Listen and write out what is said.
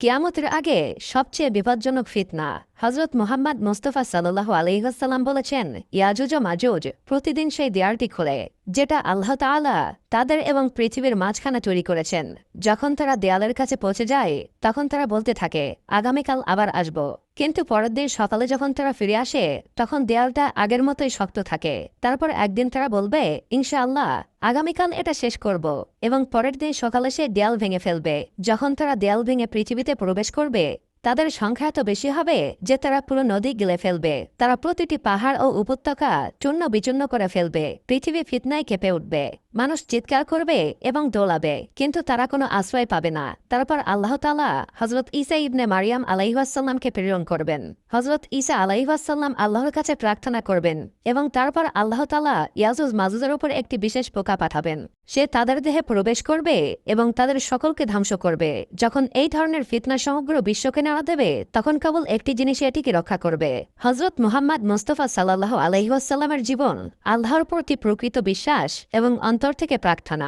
কিয়ামতের আগে সবচেয়ে বিপজ্জনক ফিতনা। হজরত মুহাম্মদ মুস্তাফা সাল্লাল্লাহু আলাইহি ওয়াসাল্লাম বলেছেন, ইয়াজুজ ও মাজুজ প্রতিদিন সেই দেয়ালটি খোলে যেটা আল্লাহ তাআলা তাদের এবং পৃথিবীর মাঝখানে তৈরি করেছেন। যখন তারা দেয়ালের কাছে পৌঁছে যায় তখন তারা বলতে থাকে, আগামীকাল আবার আসব। কিন্তু পরের দিন সকালে যখন তারা ফিরে আসে তখন দেয়ালটা আগের মতোই শক্ত থাকে। তারপর একদিন তারা বলবে, ইনশাআল্লাহ আগামীকাল এটা শেষ করব, এবং পরের দিন সকালে সে দেয়াল ভেঙে ফেলবে। যখন তারা দেয়াল ভেঙে পৃথিবীতে প্রবেশ করবে তাদের সংখ্যা এত বেশি হবে যে তারা পুরো নদী গিলে ফেলবে। তারা প্রতিটি পাহাড় ও উপত্যকা চূর্ণ বিচূর্ণ করে ফেলবে। পৃথিবী ফিতনায় কেঁপে উঠবে, মানুষ চিৎকার করবে এবং দৌড়াবে, কিন্তু তারা কোনো আশ্রয় পাবে না। তারপর আল্লাহ তাআলা হজরত ঈসা ইবনে মারিয়াম আলাইহিসসালামকে প্রেরণ করবেন। হজরত ঈসা আলাইহিসসালাম আল্লাহর কাছে প্রার্থনা করবেন এবং তারপর আল্লাহ তাআলা ইয়াজুজ মাজুজের উপর একটি বিশেষ পোকা পাঠাবেন। সে তাদের দেহে প্রবেশ করবে এবং তাদের সকলকে ধ্বংস করবে। যখন এই ধরনের ফিতনা সমগ্র বিশ্বকে নাড়া দেবে তখন কেবল একটি জিনিস এটিকে রক্ষা করবে, হজরত মুহাম্মদ মুস্তাফা সাল্লাল্লাহু আলাইহি ওয়াসাল্লামের জীবন, আল্লাহর প্রতি প্রকৃত বিশ্বাস এবং অন্তর থেকে প্রার্থনা।